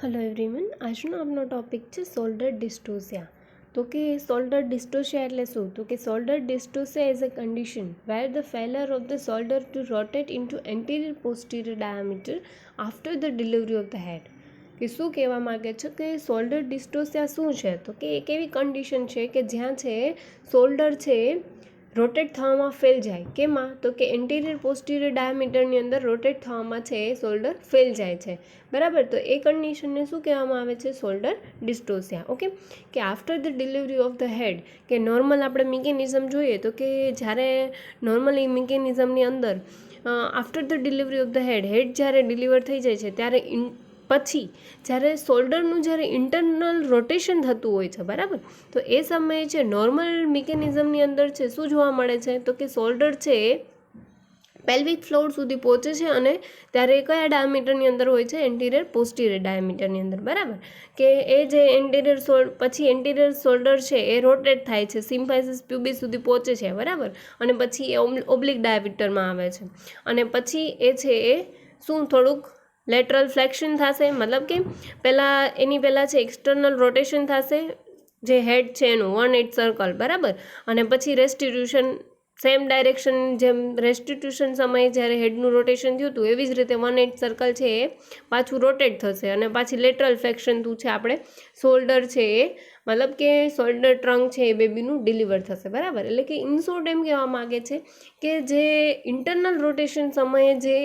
Hello everyone, આજનો આપણો topic છે શોલ્ડર ડિસ્ટોસિયા. તો કે શોલ્ડર ડિસ્ટોસિયા એટલે શું? તો કે shoulder dystocia is a condition where the failure of the shoulder to rotate into anterior posterior diameter after the delivery of the head. કે શું કહેવા માગે છે કે શોલ્ડર ડિસ્ટોસિયા શું છે? તો કે એક એવી કન્ડિશન છે કે જ્યાં છે શોલ્ડર છે રોટેટ થવામાં ફેલ જાય. કેમાં? તો કે એન્ટિરિયર પોસ્ટિરિયર ડાયામીટરની અંદર રોટેટ થવામાં છે એ શોલ્ડર ફેલ જાય છે. બરાબર. તો એ કન્ડિશનને શું કહેવામાં આવે છે? Shoulder dystocia. ઓકે, કે after the delivery of the head, કે નોર્મલ આપણે મિકેનિઝમ જોઈએ તો કે જ્યારે નોર્મલી મિકેનિઝમની અંદર after the delivery of the head જ્યારે ડિલિવર થઈ જાય છે ત્યારે પછી જ્યારે શોલ્ડરનું જ્યારે ઇન્ટરનલ રોટેશન થતું હોય છે, બરાબર, તો એ સમયે છે નોર્મલ મિકેનિઝમની અંદર છે શું જોવા મળે છે? તો કે શોલ્ડર છે પેલ્વિક ફ્લોર સુધી પહોંચે છે અને ત્યારે કયા ડાયામીટરની અંદર હોય છે? એન્ટિરિયર પોસ્ટિરિયર ડાયામીટરની અંદર. બરાબર, કે એ જે એન્ટિરિયર શોલ્ડર છે એ રોટેટ થાય છે, સિમ્ફાઇસિસ પ્યુબિસ સુધી પહોંચે છે, બરાબર, અને પછી એ ઓબ્લિક ડાયામીટરમાં આવે છે અને પછી એ છે એ શું થોડુંક લેટરલ ફ્લેક્શન થશે, મતલબ કે એની પહેલાં છે એક્સટર્નલ રોટેશન થશે જે હેડ છે એનું 1/8 સર્કલ, બરાબર, અને પછી રેસ્ટિટ્યુશન સેમ ડાયરેક્શન, જેમ રેસ્ટિટ્યુશન સમયે જ્યારે હેડનું રોટેશન થયું હતું એવી જ રીતે 1/8 સર્કલ છે એ પાછું રોટેટ થશે અને પાછી લેટરલ ફ્લેક્શન થયું છે આપણે શોલ્ડર છે એ, મતલબ કે શોલ્ડર ટ્રંક છે એ બેબીનું ડિલિવર થશે. બરાબર, એટલે કે ઇન શોર્ટ એમ કહેવા માગે છે કે જે ઇન્ટરનલ રોટેશન સમયે જે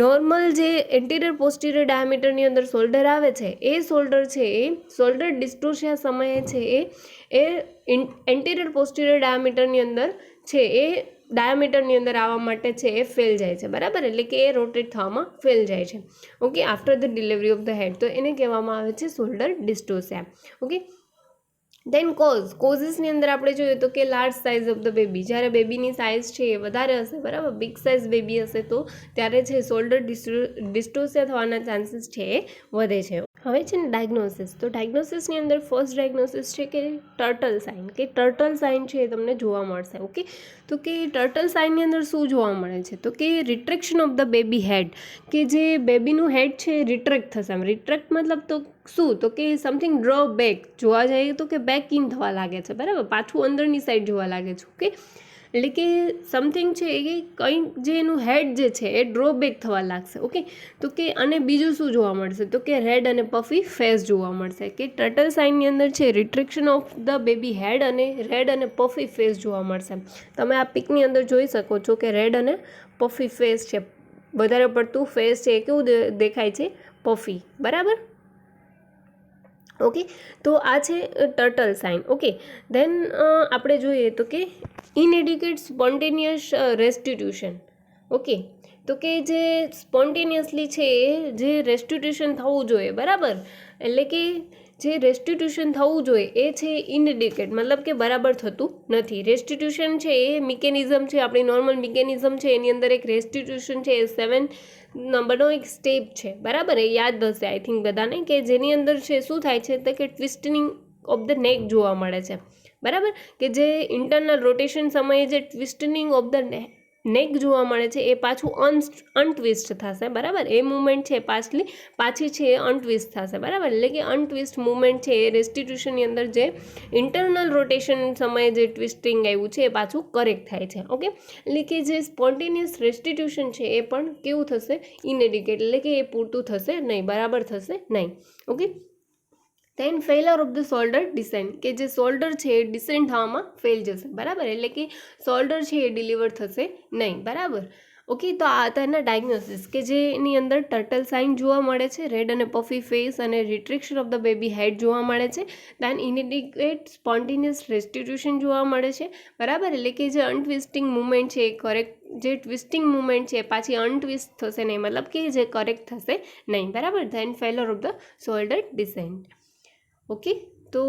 નોર્મલ જે એન્ટિરિયર પોસ્ટિરિયર ડાયામીટરની અંદર શોલ્ડર આવે છે એ શોલ્ડર છે એ શોલ્ડર ડિસ્ટોસિયા સમયે છે એ એન્ટિરિયર પોસ્ટિરિયર ડાયામીટરની અંદર છે એ ડાયામીટરની અંદર આવવા માટે છે એ ફેલ જાય છે. બરાબર, એટલે કે એ રોટેટ થવામાં ફેલ જાય છે. Okay, after the delivery of the head, તો એને કહેવામાં આવે છે શોલ્ડર ડિસ્ટોસિયા. ઓકે, દેન કોઝિસની અંદર આપણે જોઈએ તો કે large size of the baby, જ્યારે બેબીની સાઇઝ છે એ વધારે હશે, બરાબર, બિગ સાઇઝ બેબી હશે તો ત્યારે છે શોલ્ડર ડિસ્ટોસિયા થવાના ચાન્સીસ છે એ વધે છે. હવે છે ને ડાયગ્નોસિસ. તો ડાયગ્નોસિસની અંદર ફર્સ્ટ ડાયગ્નોસિસ છે કે ટર્ટલ સાઇન, કે ટર્ટલ સાઇન છે એ તમને જોવા મળશે. ઓકે, તો કે ટર્ટલ સાઇનની અંદર શું જોવા મળે છે? તો કે રિટ્રેક્શન ઓફ ધ બેબી હેડ, કે જે બેબીનું હેડ છે એ રિટ્રેક્ટ થશે. આમ રિટ્રેક્ટ મતલબ તો શું? તો કે સમથિંગ ડ્રો બેક, જોવા જઈએ તો કે બેક ઇન થવા લાગે છે, બરાબર, પાછું અંદરની સાઈડ જોવા લાગે છે. ઓકે, એટલે કે સમથિંગ છે એ કંઈક જે એનું હેડ જે છે એ ડ્રો બેક થવા લાગશે. ઓકે, તો કે અને બીજું શું જોવા મળશે? તો કે રેડ અને પફી ફેસ જોવા મળશે. કે ટર્ટલ સાઇનની અંદર છે રિટ્રેક્શન ઓફ ધ બેબી હેડ અને રેડ અને પફી ફેસ જોવા મળશે. તમે આ પિકની અંદર જોઈ શકો છો કે રેડ અને પફી ફેસ છે, વધારે પડતું ફેસ છે એ કેવું દેખાય છે? પફી. બરાબર. ઓકે, તો આ છે ટર્ટલ સાઇન. ઓકે, દેન આપણે જોઈએ તો કે ઇનએડિક્વેટ સ્પોન્ટેનિયસ રેસ્ટિટ્યુશન. ઓકે, તો કે જે સ્પોન્ટેનિયસલી છે જે રેસ્ટિટ્યુશન થવું જોઈએ, બરાબર, એટલે કે જે રેસ્ટિટ્યુશન થવું જોઈએ એ છે ઇનએડિક્વેટ, મતલબ કે બરાબર થતું નથી. રેસ્ટિટ્યુશન છે એ મિકેનિઝમ છે, આપણી નોર્મલ મિકેનિઝમ છે એની અંદર એક રેસ્ટિટ્યુશન છે એ 7 નંબરનો એક સ્ટેપ છે, બરાબર, એ યાદ હશે આઈ થિંક બધાને, કે જેની અંદર છે શું થાય છે તો કે ટ્વિસ્ટનિંગ ઓફ ધ નેક જોવા મળે છે. બરાબર, કે જે ઇન્ટરનલ રોટેશન સમયે જે ટ્વિસ્ટનિંગ ઓફ ધ નેક જોવા મળે છે એ પાછું અનટ્વિસ્ટ થશે. બરાબર, એ મુવમેન્ટ છે પાછી છે એ અનટ્વિસ્ટ થશે. બરાબર, એટલે કે અનટ્વિસ્ટ મુવમેન્ટ છે એ રેસ્ટિટ્યુશનની અંદર જે ઇન્ટરનલ રોટેશન સમયે જે ટ્વિસ્ટિંગ આવ્યું છે એ પાછું કરેક્ટ થાય છે. ઓકે, એટલે કે જે સ્પોન્ટેનિયસ રેસ્ટિટ્યુશન છે એ પણ કેવું થશે? ઇનએડિક્વેટ, એટલે કે એ પૂરતું થશે નહીં, બરાબર થશે નહીં. Okay, then failure of the shoulder descent, કે જે શોલ્ડર છે એ ડિસેન્ટ થવામાં ફેલ જશે. બરાબર, એટલે કે શોલ્ડર છે એ ડિલિવર થશે નહીં. બરાબર. ઓકે, તો આ હતા એના ડાયગ્નોસિસ, કે જેની અંદર ટર્ટલ સાઇન જોવા મળે છે, રેડ અને પફી ફેસ અને રિટ્રેક્શન ઓફ ધ બેબી હેડ જોવા મળે છે, દેન ઇનએડિક્વેટ સ્પોન્ટેનિયસ રેસ્ટિટ્યુશન જોવા મળે છે. બરાબર, એટલે કે જે અનટ્વિસ્ટિંગ મુવમેન્ટ છે એ કરેક્ટ, જે ટ્વિસ્ટિંગ મુવમેન્ટ છે પાછી અનટ્વિસ્ટ થશે નહીં, મતલબ કે જે કરેક્ટ થશે નહીં. બરાબર, then failure of the shoulder descent. Okay, તો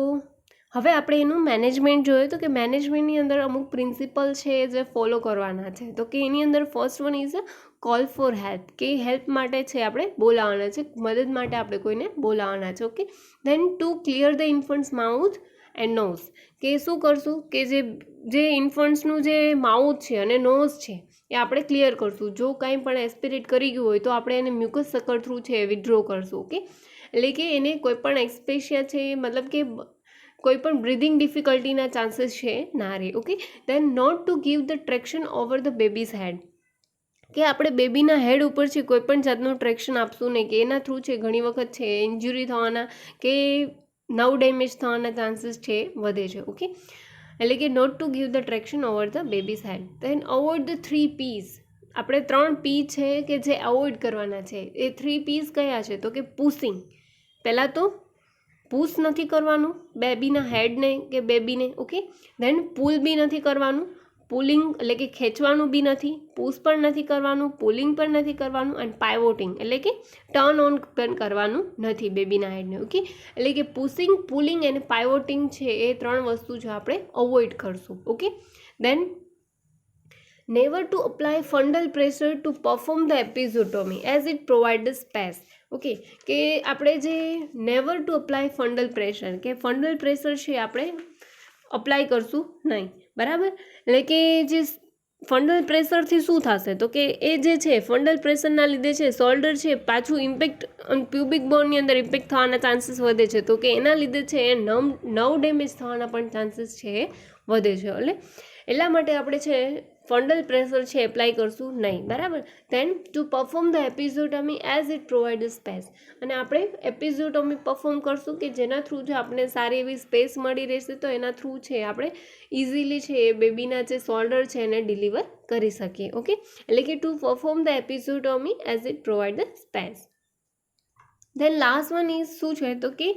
હવે આપણે એનું મેનેજમેન્ટ જોઈએ તો કે મેનેજમેન્ટની અંદર અમુક પ્રિન્સિપલ છે જે ફોલો કરવાના છે. તો કે એની અંદર first one is a call for help, કે હેલ્પ માટે છે આપણે બોલાવવાના છે, મદદ માટે આપણે કોઈને બોલાવવાના છે. Okay, then to clear the infant's mouth and nose, કે શું કરશું કે જે ઇન્ફન્ટ્સનું જે માઉથ છે અને નોઝ છે એ આપણે ક્લિયર કરશું. જો કાંઈ પણ એસ્પિરેટ કરી ગયું હોય તો આપણે એને મ્યુકસ સકર થ્રુ છે વિથડ્રો કરશું. ઓકે, એટલે કે એને કોઈ પણ એક્સપેશિયા છે, મતલબ કે કોઈ પણ બ્રીધિંગ ડિફિકલ્ટીના ચાન્સીસ છે ના રહે. Okay, then not to give the traction over the baby's head, કે આપણે બેબીના હેડ ઉપર છે કોઈ પણ જાતનું ટ્રેક્શન આપશું નહીં, કે એના થ્રુ છે ઘણી વખત છે ઇન્જુરી થવાના કે નર્વ ડેમેજ થવાના ચાન્સીસ છે વધે છે. ઓકે, એટલે કે not to give the traction over the baby's head. Then avoid the 3 P's, આપણે 3 P છે કે જે અવોઇડ કરવાના છે. એ 3 P's કયા છે? તો કે પુશિંગ, પહેલાં તો પુશ નથી કરવાનું બેબીના હેડને કે બેબીને. ઓકે, દેન પુલ બી નથી કરવાનું, પુલિંગ એટલે કે ખેંચવાનું બી નથી, પુશ પણ નથી કરવાનું, પુલિંગ પણ નથી કરવાનું, એન્ડ પાઇવોટિંગ એટલે કે ટર્ન ઓન પણ કરવાનું નથી બેબીના હેડને. ઓકે, એટલે કે પુશિંગ, પુલિંગ અને પાઇવોટિંગ છે એ 3 વસ્તુ જો આપણે અવોઇડ કરશું. Okay, then never to apply fundal pressure to perform the episiotomy as it provide the space. Okay, કે આપણે જે never to apply fundal pressure, કે ફંડલ પ્રેશર છે આપણે અપ્લાય કરશું નહીં, બરાબર. એટલે કે જે ફંડલ પ્રેશરથી શું થશે? તો કે એ જે છે ફંડલ પ્રેશરના લીધે છે શોલ્ડર છે પાછું ઇમ્પેક્ટ પ્યુબિક બોનની અંદર ઇમ્પેક્ટ થવાના ચાન્સીસ વધે છે. તો કે એના લીધે છે એ નર્વ ડેમેજ થવાના પણ ચાન્સીસ છે એ વધે છે. એટલા માટે આપણે છે ફંડલ પ્રેશર છે એપ્લાય કરશું નહીં, બરાબર. Then to perform the episiotomy as it provide space, અને આપણે એપિઝોટોમી પરફોર્મ કરશું કે જેના થ્રુ જો આપણે સારી એવી સ્પેસ મળી રહેશે તો એના થ્રુ છે આપણે ઇઝીલી છે એ બેબીના જે શોલ્ડર છે એને ડિલિવર કરી શકીએ. ઓકે, એટલે કે to perform the episiotomy as it provide the space. Then last one is શું છે? તો કે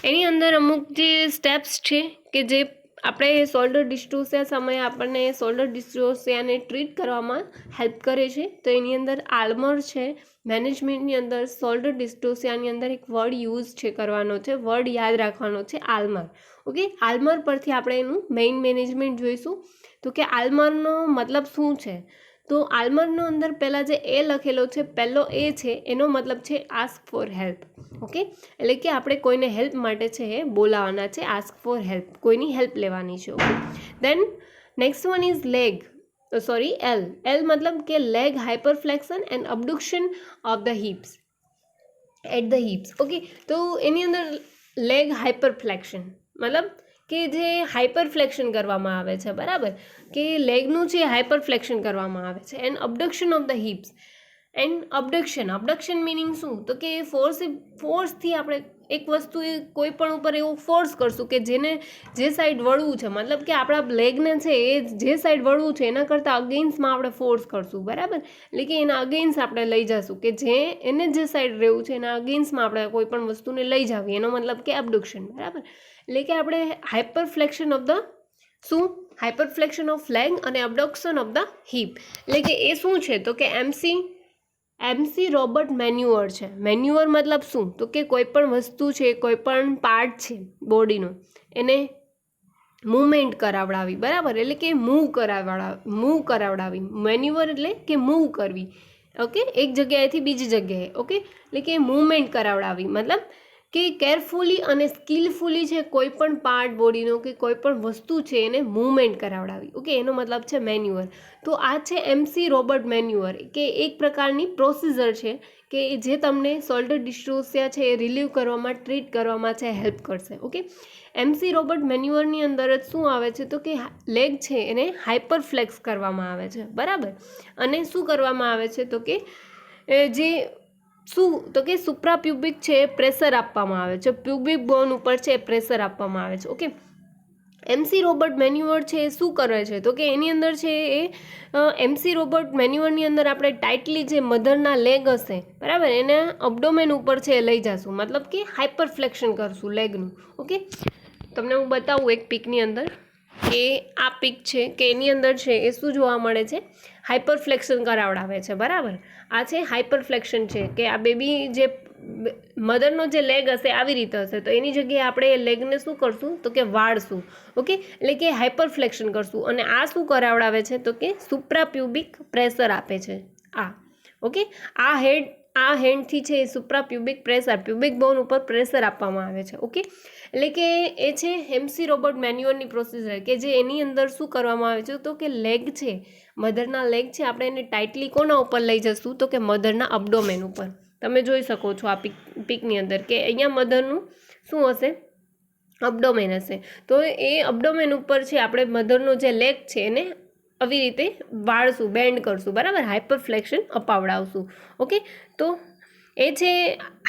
એની અંદર અમુક જે સ્ટેપ્સ છે કે જે આપણે શોલ્ડર ડિસ્ટોસિયા સમયે આપણને શોલ્ડર ડિસ્ટોસિયાને ટ્રીટ કરવામાં હેલ્પ કરે છે. તો એની અંદર આલ્મર છે મેનેજમેન્ટની અંદર શોલ્ડર ડિસ્ટોસિયાની અંદર એક વર્ડ યુઝ છે કરવાનો છે, વર્ડ યાદ રાખવાનો છે, આલ્મર. ઓકે, આલ્મર પરથી આપણે એનું મેઇન મેનેજમેન્ટ જોઈશું. તો કે આલ્મરનો મતલબ શું છે? તો આલ્મરનો અંદર પહેલાં જે એ લખેલો છે, પહેલો એ છે એનો મતલબ છે આસ્ક ફોર હેલ્પ. ઓકે, એટલે કે આપણે કોઈને હેલ્પ માટે છે એ બોલાવવાના છે, આસ્ક ફોર હેલ્પ, કોઈની હેલ્પ લેવાની છે. Okay, then next one is leg, sorry L. L મતલબ કે leg hyperflexion and abduction of the hips, at the hips. Okay, તો એની અંદર લેગ હાઇપરફ્લેક્શન મતલબ કે જે હાઇપરફ્લેક્શન કરવામાં આવે છે, બરાબર, કે લેગનું છે હાઇપરફ્લેક્શન કરવામાં આવે છે. And abduction of the hips, and abduction meaning શું? તો કે ફોર્સથી આપણે એક વસ્તુ કોઈ પણ ઉપર એવું ફોર્સ કરશું કે જેને જે સાઈડ વળવું છે, મતલબ કે આપણા લેગને છે એ જે સાઈડ વળવું છે એના કરતાં અગેન્સ્ટમાં આપણે ફોર્સ કરશું, બરાબર. એટલે કે એના અગેન્સ્ટ આપણે લઈ જશું, કે જે એને જે સાઈડ રહેવું છે એના અગેન્સ્ટમાં આપણે કોઈ પણ વસ્તુને લઈ જાવી, એનો મતલબ કે અબડક્શન, બરાબર. એટલે કે આપણે હાઇપરફ્લેક્શન ઓફ ધ શું? હાઇપરફ્લેક્શન ઓફ લેગ અને અબડક્શન ઓફ ધ હિપ. એટલે કે એ શું છે? તો કે એમસી રોબર્ટ મેન્યુઅર છે. મેન્યુઅર મતલબ શું? તો કે કોઈ પણ વસ્તુ છે, કોઈ પણ પાર્ટ છે બોડીનો, એને મૂવમેન્ટ કરાવડાવી, બરાબર, એટલે કે મૂવ કરાવડાવી. મેન્યુઅર એટલે કે મૂવ કરવી. ઓકે, એક જગ્યાએથી બીજી જગ્યાએ. ઓકે, એટલે કે મૂવમેન્ટ કરાવડાવી મતલબ કે કેરફુલી અને સ્કિલફુલી છે કોઈ પણ પાર્ટ બોડીનો કે કોઈ પણ વસ્તુ છે એને મૂવમેન્ટ કરાવડાવી. ઓકે, એનો મતલબ છે મેન્યુઅર. તો આ છે એમસી રોબર્ટ મેન્યુઅર, કે એક પ્રકારની પ્રોસિજર છે કે જે તમને શોલ્ડર ડિસ્ટોસિયા છે એ રિલીવ કરવામાં, ટ્રીટ કરવામાં છે હેલ્પ કરશે. ઓકે, એમસી રોબર્ટ મેન્યુઅરની અંદર જ શું આવે છે? તો કે લેગ છે એને હાઇપરફ્લેક્સ કરવામાં આવે છે, બરાબર. અને શું કરવામાં આવે છે? તો કે જે શું? તો કે સુપ્રાપ્યુબિક છે પ્રેશર આપવામાં આવે છે, પ્યુબિક બોન ઉપર છે પ્રેશર આપવામાં આવે છે. ઓકે, એમસી રોબર્ટ મેન્યુઅર છે એ શું કરે છે? તો કે એની અંદર છે એ એમસી રોબર્ટ મેન્યુઅરની અંદર આપણે ટાઇટલી જે મધરના લેગ હશે, બરાબર, એને અબડોમેન ઉપર છે લઈ જશું, મતલબ કે હાઇપરફ્લેક્શન કરશું લેગનું. ઓકે, તમને હું બતાવું એક પિકની અંદર, કે આ પિક છે કે એની અંદર છે એ શું જોવા મળે છે? હાઇપરફ્લેક્શન કરાવડાવે છે, બરાબર. આ છે હાઇપરફ્લેક્શન છે, કે આ બેબી જે મધરનો જે લેગ હશે આવી રીતે હશે, તો એની જગ્યાએ આપણે એ લેગને શું કરશું? તો કે વાળશું. ઓકે, એટલે કે હાઇપરફ્લેક્શન કરશું. અને આ શું કરાવડાવે છે? તો કે સુપ્રાપ્યુબિક પ્રેશર આપે છે આ. ઓકે, આ હેન્ડથી છે એ સુપ્રાપ્યુબિક પ્રેશર, પ્યુબિક બોન ઉપર પ્રેશર આપવામાં આવે છે. ઓકે, એટલે કે એ છે એમસી રોબર્ટ મેન્યુઅરની પ્રોસિજર, કે જે એની અંદર શું કરવામાં આવે છે? તો કે લેગ છે, મધરના લેગ છે, આપણે એને ટાઇટલી કોના ઉપર લઈ જશું? તો કે મધરના અબડોમેન ઉપર, તમે જોઈ શકો છો આ પિકની અંદર કે અહીંયા મધરનું શું હશે, અબડોમેન હશે. તો એ અબડોમેન ઉપર છે આપણે મધરનો જે લેગ છે એને આવી રીતે વાળશું, બેન્ડ કરશું, બરાબર, હાઇપરફ્લેક્શન અપાવડાવશું. ઓકે, તો એ છે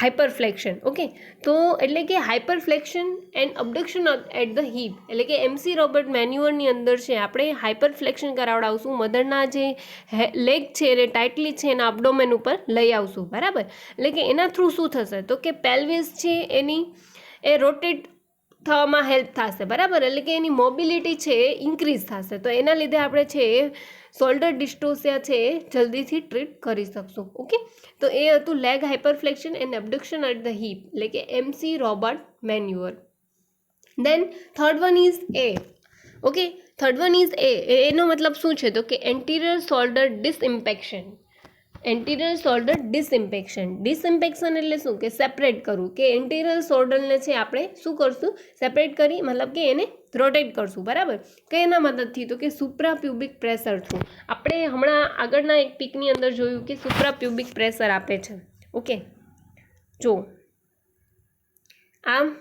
હાઇપરફ્લેક્શન. ઓકે, તો એટલે કે હાઇપરફ્લેક્શન and abduction at the hip, એટલે કે MC રોબર્ટ મેન્યુઅરની અંદર છે આપણે હાઇપરફ્લેક્શન કરાવડાવશું, મધરના જે લેગ છે એને ટાઇટલી છે એના અબડોમેન ઉપર લઈ આવશું, બરાબર. એટલે કે એના થ્રુ શું થશે તો કે પેલ્વિસ છે એની એ રોટેટ થવામાં હેલ્પ થશે, બરાબર, એટલે કે એની મોબિલિટી છે એ ઇન્ક્રીઝ થશે. તો એના લીધે આપણે છે શોલ્ડર ડિસ્ટોસિયા છે એ જલ્દીથી ટ્રીટ કરી શકશું. ઓકે, તો એ હતું leg hyperflexion and abduction at the hip, એટલે કે MC Robert manoeuvre. Then third one is A. Okay, third one is એનો મતલબ શું છે તો કે anterior shoulder disimpaction. Anterior shoulder disimpaction. Disimpaction એટલે શું કે સેપરેટ કરવું, કે એન્ટિરિયર શોલ્ડરને છે આપણે શું કરશું, સેપરેટ કરી મતલબ કે એને રોટેટ કરશું, બરાબર. કે એના મદદથી તો કે સુપ્રાપ્યુબિક પ્રેશર થ્રુ. આપણે હમણાં આગળના એક પિકની અંદર જોયું કે સુપ્રાપ્યુબિક પ્રેશર આપે છે. ઓકે, જો આમ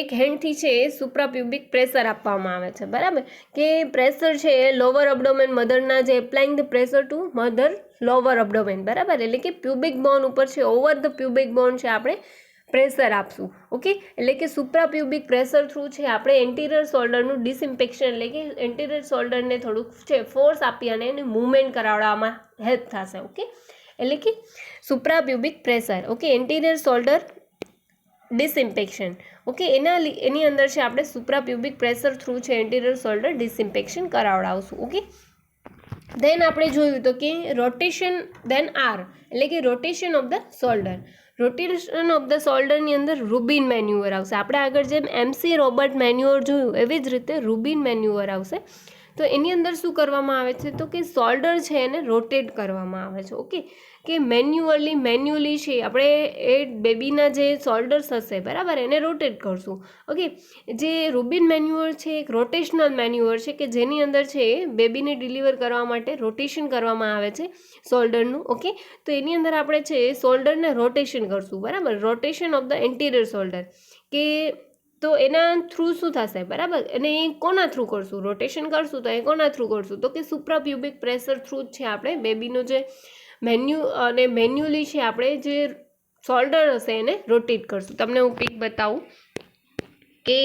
એક હેન્ડથી છે એ સુપ્રાપ્યુબિક પ્રેશર આપવામાં આવે છે, બરાબર, કે પ્રેશર છે એ લોવર અબડોમેન મધરના જે applying the pressure to mother lower abdomen, બરાબર, એટલે કે પ્યુબિક બોન ઉપર છે ઓવર ધ પ્યુબિક બોન છે આપણે પ્રેશર આપશું. ઓકે, એટલે કે સુપ્રાપ્યુબિક પ્રેશર થ્રુ છે આપણે એન્ટિરિયર શોલ્ડરનું ડિસઇમ્પેક્શન, એટલે કે એન્ટિરિયર શોલ્ડરને થોડુંક છે ફોર્સ આપી અને એને મૂવમેન્ટ કરાવવામાં હેલ્પ થશે. ઓકે, એટલે કે suprapubic pressure. Okay, anterior shoulder disimpaction. Okay, એની અંદર છે આપણે સુપ્રાપ્યુબિક પ્રેશર થ્રુ છે એન્ટિરિયર શોલ્ડર ડિસઇમ્પેક્શન કરાવડાવશું. ઓકે, દેન આપણે જોયું તો કે રોટેશન, દેન આર, એટલે કે rotation of the shoulder. Rotation of the શોલ્ડરની અંદર રૂબિન મેન્યુઅર આવશે. આપણે આગળ જેમ MC રોબર્ટ મેન્યુઅર જોયું એવી જ રીતે રૂબિન મેન્યુઅર આવશે. તો એની અંદર શું કરવામાં આવે છે તો કે શોલ્ડર છે એને રોટેટ કરવામાં આવે છે. ઓકે, કે મેન્યુઅલી છે આપણે એ બેબીના જે શોલ્ડર્સ હશે, બરાબર, એને રોટેટ કરશું. ઓકે, જે રૂબિન મેન્યુઅર છે એક રોટેશનલ મેન્યુઅર છે કે જેની અંદર છે બેબીને ડિલિવર કરવા માટે રોટેશન કરવામાં આવે છે શોલ્ડરનું. ઓકે, તો એની અંદર આપણે છે શોલ્ડરને રોટેશન કરશું, બરાબર, rotation of the anterior shoulder. કે તો એના થ્રુ શું થશે, બરાબર, અને એ કોના થ્રુ કરશું, રોટેશન કરશું તો એ કોના થ્રુ કરશું તો કે સુપ્રાપ્યુબિક પ્રેશર થ્રુ જ છે આપણે બેબીનો જે મેન્યુઅલી છે આપણે જે શોલ્ડર હશે એને રોટેટ કરશું. તમને હું પિક બતાવું કે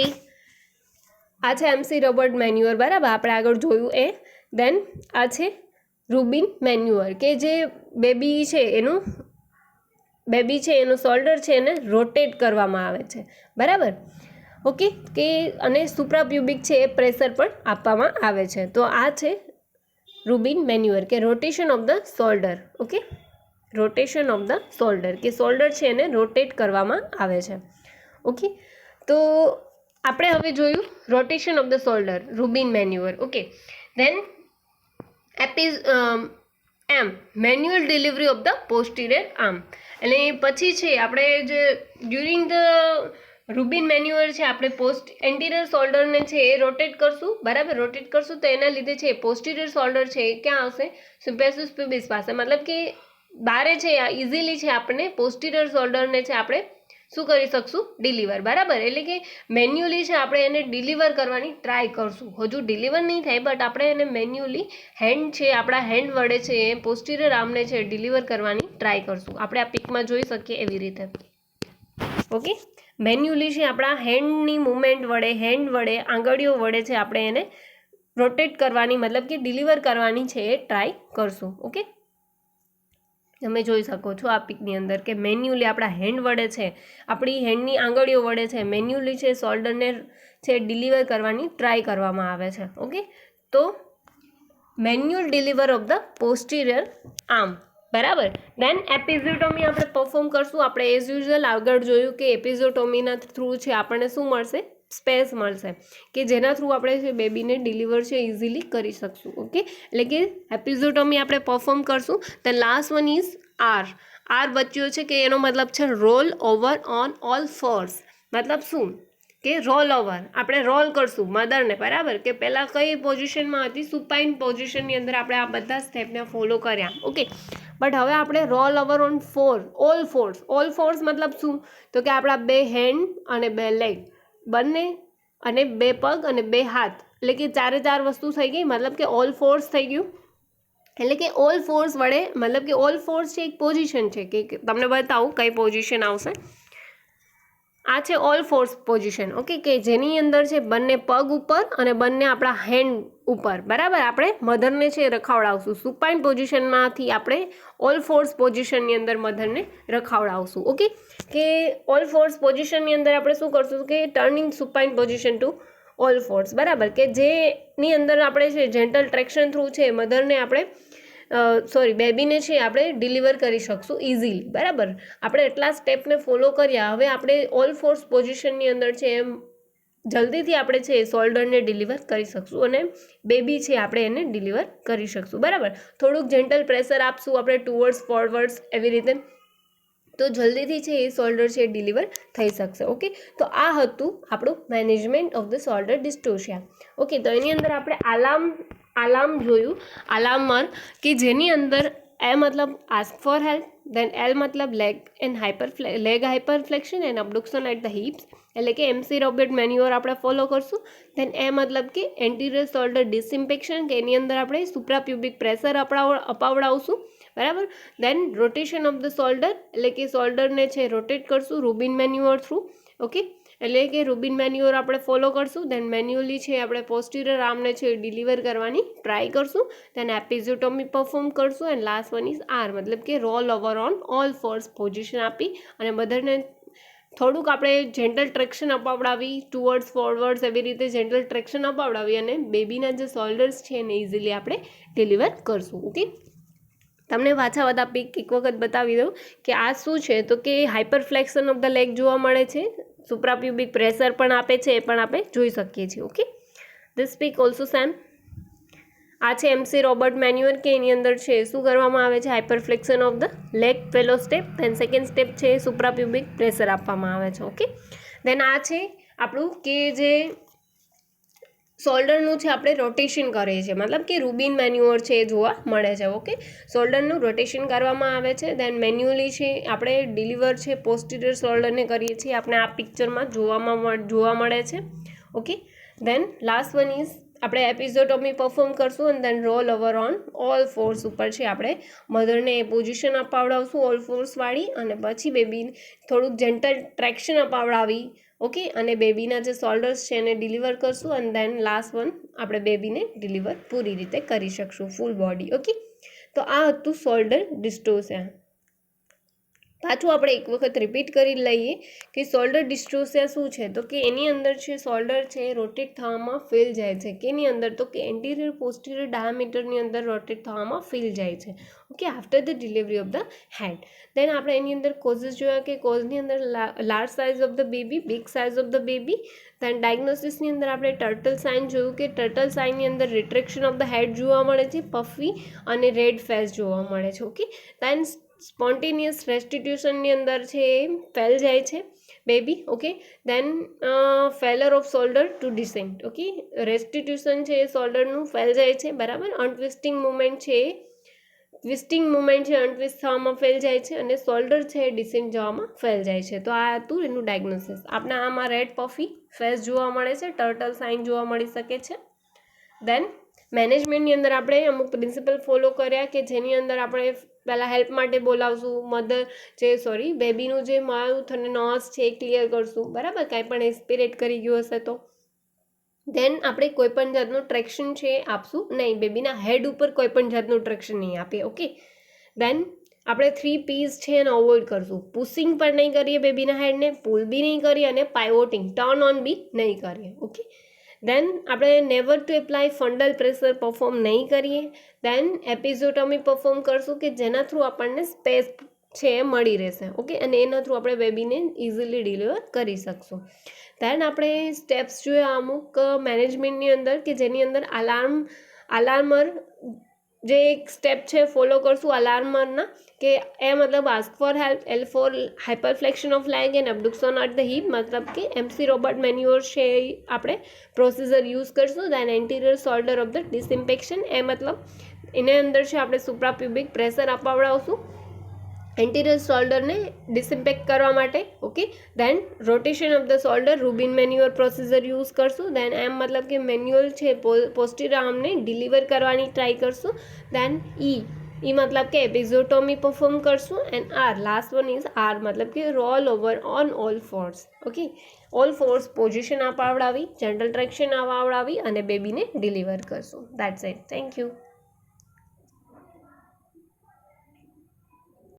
આ છે MC રોબર્ટ મેન્યુઅર, બરાબર, આપણે આગળ જોયું એ. દેન આ છે રૂબિન મેન્યુઅર, કે જે બેબી છે એનું શોલ્ડર છે એને રોટેટ કરવામાં આવે છે, બરાબર. ઓકે, કે અને સુપ્રાપ્યુબિક છે એ પ્રેશર પણ આપવામાં આવે છે. તો આ છે રૂબિન મેન્યુઅર, કે rotation of the shoulder. Okay, rotation of the shoulder, કે શોલ્ડર છે એને રોટેટ કરવામાં આવે છે. ઓકે, તો આપણે હવે જોયું rotation of the shoulder, Rubin manoeuvre. Okay, then manual delivery of the posterior arm, એટલે પછી છે આપણે જે ડ્યુરિંગ ધ રૂબિન મેન્યુઅર છે આપણે એન્ટિરિયર શોલ્ડરને છે એ રોટેટ કરશું, બરાબર, રોટેટ કરશું તો એના લીધે છે પોસ્ટિરિયર શોલ્ડર છે એ ક્યાં આવશે, સુપેસિયસ પ્યુબિસ પાસે, મતલબ કે બારે છે ઇઝીલી છે આપણે પોસ્ટિરિયર શોલ્ડરને છે આપણે શું કરી શકશું, ડિલિવર, બરાબર. એટલે કે મેન્યુઅલી છે આપણે એને ડિલિવર કરવાની ટ્રાય કરશું. હજુ ડિલિવર નહીં થાય બટ આપણે એને મેન્યુઅલી હેન્ડ છે આપણા હેન્ડ વડે છે એ પોસ્ટિરિયર આર્મને છે ડિલિવર કરવાની ટ્રાય કરશું. આપણે આ પિકમાં જોઈ શકીએ એવી રીતે. ઓકે, મેન્યુઅલી છે આપણા હેન્ડની મૂવમેન્ટ વડે, હેન્ડ વડે, આંગળીઓ વડે છે આપણે એને રોટેટ કરવાની, મતલબ કે ડિલિવર કરવાની છે એ ટ્રાય કરશું. ઓકે, તમે જોઈ શકો છો આ પિકની અંદર કે મેન્યુઅલી આપણા હેન્ડ વડે છે, આપણી હેન્ડની આંગળીઓ વડે છે મેન્યુઅલી છે શોલ્ડરને છે ડિલિવર કરવાની ટ્રાય કરવામાં આવે છે. ઓકે, તો manual deliver of the posterior arm, બરાબર. દેન એપિઝોટોમી આપણે પરફોર્મ કરશું. આપણે એઝ યુઝ્યુઅલ આગળ જોયું કે એપિઝોટોમીના થ્રુ છે આપણને શું મળશે, સ્પેસ મળશે, કે જેના થ્રુ આપણે છે બેબીને ડિલિવર છે ઇઝીલી કરી શકશું. ઓકે, એટલે કે એપિઝોટોમી આપણે પરફોર્મ કરશું. The last one is R બચ્યો છે કે એનો મતલબ છે roll over on all fours. મતલબ શું કે રોલ ઓવર, આપણે રોલ કરશું મધરને, બરાબર, કે પહેલાં કઈ પોઝિશનમાં હતી, સુપાઇન પોઝિશનની અંદર આપણે આ બધા સ્ટેપને ફોલો કર્યા. ઓકે, બટ હવે આપણે role over on all fours મતલબ શું? તો કે આપણા 2 હેન્ડ અને 2 લેગ બંને અને 2 પગ અને 2 હાથ, એટલે કે 4 વસ્તુ થઈ ગઈ, મતલબ કે ઓલ ફોર્સ થઈ ગયું. એટલે કે ઓલ ફોર્સ વડે, મતલબ કે ઓલ ફોર્સ છે એક પોઝિશન છે, કે તમને બતાવું કઈ પોઝિશન આવશે. આ છે ઓલ ફોર્સ પોઝિશન. ઓકે, કે જેની અંદર છે બંને પગ ઉપર અને બંને આપણા હેન્ડ ઉપર, બરાબર. આપણે મધરને છે રખાવડાવશું સુપાઇન પોઝિશનમાંથી, આપણે ઓલ ફોર્સ પોઝિશનની અંદર મધરને રખાવડાવશું. ઓકે, કે ઓલ ફોર્સ પોઝિશનની અંદર આપણે શું કરશું કે turning supine position to all fours, બરાબર, કે જેની અંદર આપણે છે જેન્ટલ ટ્રેક્શન થ્રુ છે મધરને આપણે બેબીને છે આપણે ડિલિવર કરી શકશું ઇઝીલી, બરાબર. આપણે એટલા સ્ટેપને ફોલો કર્યા, હવે આપણે ઓલ ફોર્સ પોઝિશનની અંદર છે એમ જલ્દીથી આપણે છે શોલ્ડરને ડિલિવર કરી શકશું અને બેબી છે આપણે એને ડિલિવર કરી શકશું, બરાબર. થોડુંક જેન્ટલ પ્રેશર આપશું આપણે ટુવર્ડ્સ ફોરવર્ડ્સ, એવી રીતે, તો જલ્દીથી છે એ શોલ્ડર છે ડિલિવર થઈ શકશે. ઓકે, તો આ હતું આપણું management of the shoulder dystocia. Okay, તો એની અંદર આપણે આલાર્મ જોયું, આલાર્મર, કે જેની અંદર એ મતલબ ask for help, then L મતલબ leg hyperflexion and abduction at the hips, એટલે કે MC રોબર્ટ મેન્યુઅર આપણે ફોલો કરશું. દેન એ મતલબ કે એન્ટીરિયર શોલ્ડર ડિસઇન્ફેક્શન, કે એની અંદર આપણે સુપ્રાપ્યુબિક પ્રેશર અપાવડાવશું, બરાબર. દેન રોટેશન ઓફ ધ શોલ્ડર, એટલે કે શોલ્ડરને છે રોટેટ કરશું રૂબિન મેન્યુઅર થ્રુ. ઓકે, એટલે કે રૂબિન મેન્યુઅર આપણે ફોલો કરશું. દેન મેન્યુઅલી છે આપણે પોસ્ટિરિયર આર્મને છે ડિલિવર કરવાની ટ્રાય કરશું. દેન એપિઝોટોમી પરફોર્મ કરશું. And last one is R, મતલબ કે roll over on all fours position આપી અને મધરને થોડુંક આપણે જેન્ટલ ટ્રેક્શન અપાવડાવી ટુવર્ડ્સ ફોરવર્ડ્સ, એવી રીતે જેન્ટલ ટ્રેક્શન અપાવડાવી અને બેબીના જે શોલ્ડર્સ છે એને ઇઝીલી આપણે ડિલિવર કરશું. ઓકે, તમને પાછા એક વખત બતાવી દઉં કે આ શું છે, તો કે હાઇપરફ્લેક્શન ઓફ ધ લેગ જોવા મળે છે, સુપ્રાપ્યુબિક પ્રેશર પણ આપે છે, એ પણ આપણે જોઈ શકીએ છીએ. Okay, this speak also same. આ છે MC રોબર્ટ મેન્યુઅર, કે એની અંદર છે શું કરવામાં આવે છે, હાઇપરફ્લેક્શન ઓફ ધ લેગ પહેલો સ્ટેપ, દેન સેકન્ડ સ્ટેપ છે સુપ્રાપ્યુબિક પ્રેશર આપવામાં આવે છે. ઓકે, દેન આ છે આપણું કે જે શોલ્ડરનું છે આપણે રોટેશન કરીએ છીએ, મતલબ કે રૂબિન મેન્યુઅર છે એ જોવા મળે છે. ઓકે, શોલ્ડરનું રોટેશન કરવામાં આવે છે. દેન મેન્યુઅલી છે આપણે ડિલિવર છે પોસ્ટિરિયર શોલ્ડરને કરીએ છીએ, આપણે આ પિક્ચરમાં જોવા મળે છે. Okay, then last one is આપણે એપિઝોટોમી પરફોર્મ કરશું અને then roll over on all fours ઉપર છે આપણે મધરને એ પોઝિશન અપાવડાવશું ઓલ ફોર્સવાળી, અને પછી બેબીને થોડુંક જેન્ટલ ટ્રેક્શન અપાવડાવી. ઓકે, અને બેબીના જે શોલ્ડર્સ છે એને ડિલિવર કરશું અને દેન લાસ્ટ વન આપણે બેબીને ડિલિવર પૂરી રીતે કરી શકશું ફૂલ બોડી. ઓકે, તો આ હતું શોલ્ડર ડિસ્ટોર્સિયા. પાછું આપણે એક વખત રિપીટ કરી લઈએ કે શોલ્ડર ડિસ્ટોર્સિયા શું છે, તો કે એની અંદર છે શોલ્ડર છે રોટેટ થવામાં ફેલ જાય છે, કે એની અંદર તો કે એન્ટિરિયર પોસ્ટિરિયર ડાયામીટરની અંદર રોટેટ થવામાં ફેલ જાય છે. Okay, after the delivery of the head. Then આપણે એની અંદર કોઝિસ જોયા, કે કોઝની અંદર large size of the baby, big size of the baby. Then ડાયગ્નોસિસની અંદર આપણે ટર્ટલ સાઇન જોયું, કે ટર્ટલ સાઇનની અંદર રિટ્રેક્શન ઓફ ધ હેડ જોવા મળે છે, પફી અને રેડ ફેસ જોવા મળે છે. ઓકે, દેન સ્પોન્ટેનિયસ રેસ્ટિટ્યુશનની અંદર છે એ ફેલ જાય છે baby. Okay, then failure of shoulder to descent. Okay, restitution છે એ શોલ્ડરનું ફેલ જાય છે, બરાબર. અનટ્વિસ્ટિંગ મુવમેન્ટ છે એ અનટ્વિસ્ટ થવામાં ફેલ જાય છે અને શોલ્ડર છે એ ડિસેન્ટ જવામાં ફેલ જાય છે. તો આ હતું એનું ડાયગ્નોસિસ. આપણે આમાં રેડ પફી ફેસ જોવા મળે છે, ટર્ટલ સાઇન જોવા મળી શકે છે. દેન મેનેજમેન્ટની અંદર આપણે અમુક પ્રિન્સિપલ ફોલો કર્યા, કે જેની અંદર આપણે પહેલાં હેલ્પ માટે બોલાવશું, બેબીનું જે માઉથ અને નોઝ છે એ ક્લિયર કરશું, બરાબર, કાંઈ પણ એસ્પિરેટ કરી ગયું હશે તો. દેન આપણે કોઈપણ જાતનું ટ્રેક્શન છે એ આપશું નહીં, બેબીના હેડ ઉપર કોઈપણ જાતનું ટ્રેક્શન નહીં આપીએ. ઓકે, દેન આપણે 3 P's છે એને અવોઇડ કરશું, પુશિંગ પણ નહીં કરીએ બેબીના હેડને, પુલ બી નહીં કરીએ અને પાઇવોટિંગ ટર્ન ઓન બી નહીં કરીએ. ઓકે, દેન આપણે never to apply fundal pressure perform નહીં કરીએ. દેન એપિઝોટોમી પરફોર્મ કરશું, કે જેના થ્રુ આપણને સ્પેસ છે એ મળી રહેશે. ઓકે, અને એના થ્રુ આપણે બેબીને ઇઝીલી ડિલિવર કરી શકશું. દેન આપણે સ્ટેપ્સ જોયા અમુક મેનેજમેન્ટની અંદર, કે જેની અંદર અલાર્મર જે એક સ્ટેપ છે ફોલો કરશું અલાર્મરના, કે એ મતલબ ask for help, L for hyperflexion of leg and abduction at the hip, મતલબ કે MC રોબર્ટ મેન્યુઅર છે આપણે પ્રોસીજર યુઝ કરશું. દેન anterior shoulder of the disinfection, એ મતલબ એને અંદર છે આપણે સુપ્રાપ્યુબિક પ્રેશર અપાવડાવશું એન્ટિરિયર શોલ્ડરને ડિસઇમ્પેક્ટ કરવા માટે. Okay, then rotation of the shoulder Rubin manoeuvre procedure use કરશું. દેન એમ મતલબ કે મેન્યુઅલ છે પોસ્ટિરિયર આર્મને ડિલિવર કરવાની ટ્રાય કરશું. દેન ઈ મતલબ કે એપિઝોટોમી પરફોર્મ કરશું. And R last one is R મતલબ કે roll over on all fours. Okay, all fours position અપાવડાવી, જનરલ ટ્રેક્શન અપાવડાવી અને બેબીને ડિલિવર કરશું. That's it. Thank you.